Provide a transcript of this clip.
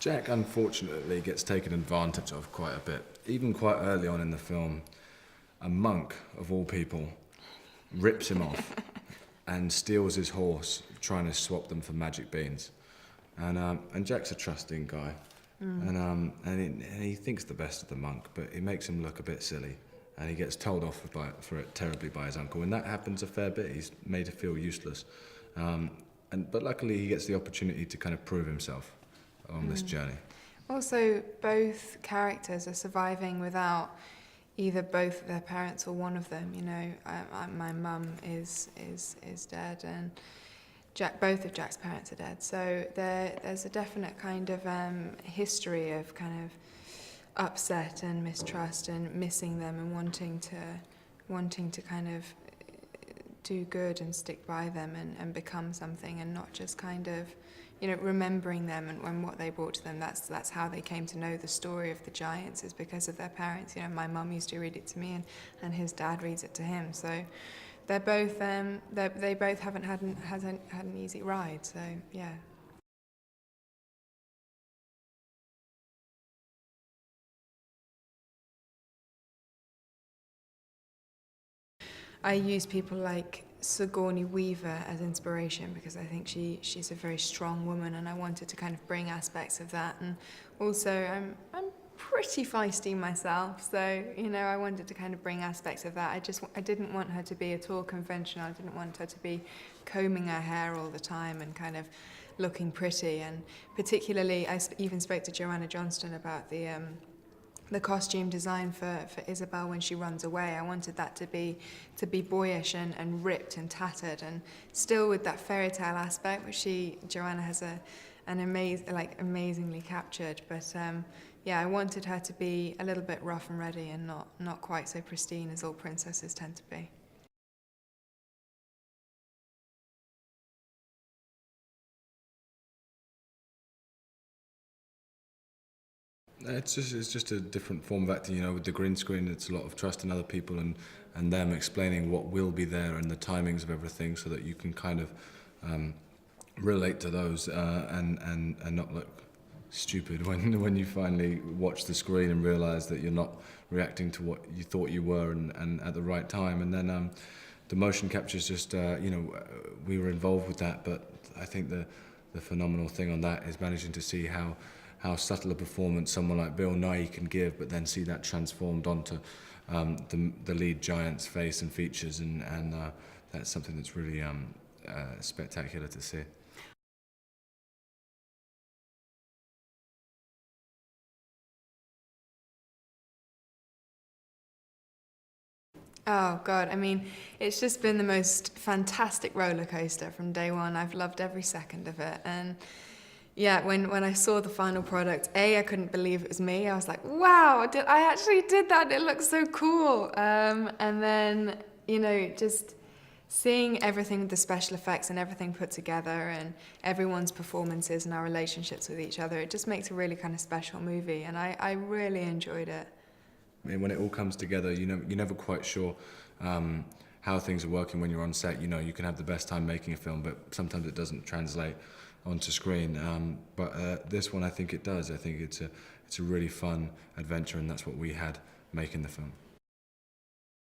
Jack, unfortunately, gets taken advantage of quite a bit. Even quite early on in the film, a monk, of all people, rips him off and steals his horse, trying to swap them for magic beans. And Jack's a trusting guy, and he thinks the best of the monk, but he makes him look a bit silly, and he gets told off for it terribly by his uncle, and that happens a fair bit. He's made to feel useless, but luckily he gets the opportunity to kind of prove himself on this journey. Also, both characters are surviving without either both their parents or one of them. You know, my mum is dead, and both of Jack's parents are dead. So there's a definite kind of history of kind of upset and mistrust and missing them and wanting to kind of do good and stick by them and become something, and not just kind of, you know, remembering them and what they brought to them. That's how they came to know the story of the giants, is because of their parents. You know, my mum used to read it to me, and his dad reads it to him. So they're both they both haven't had an easy ride. So yeah. I use people like Sigourney Weaver as inspiration because I think she's a very strong woman, and I wanted to kind of bring aspects of that. And also I'm pretty feisty myself, so you know, I wanted to kind of bring aspects of that. I didn't want her to be at all conventional. I didn't want her to be combing her hair all the time and kind of looking pretty. And particularly, I even spoke to Joanna Johnston about the costume design for Isabelle when she runs away. I wanted that to be boyish and ripped and tattered, and still with that fairy tale aspect, which Joanna has amazingly captured. But yeah, I wanted her to be a little bit rough and ready, and not quite so pristine as all princesses tend to be. It's just a different form of acting, you know. With the green screen, it's a lot of trust in other people and them explaining what will be there and the timings of everything, so that you can kind of relate to those and not look stupid when you finally watch the screen and realise that you're not reacting to what you thought you were and at the right time. And then the motion capture is just, you know, we were involved with that, but I think the phenomenal thing on that is managing to see how subtle a performance someone like Bill Nighy can give, but then see that transformed onto the lead giant's face and features, and that's something that's really spectacular to see. Oh God, I mean, it's just been the most fantastic roller coaster from day one. I've loved every second of it, and yeah, when I saw the final product, I couldn't believe it was me. I was like, wow, I actually did that? It looks so cool. And then, you know, just seeing everything, the special effects and everything put together, and everyone's performances and our relationships with each other, it just makes a really kind of special movie, and I really enjoyed it. I mean, when it all comes together, you're never quite sure how things are working when you're on set. You know, you can have the best time making a film, but sometimes it doesn't translate onto screen. But this one, I think it does. I think it's a really fun adventure, and that's what we had making the film.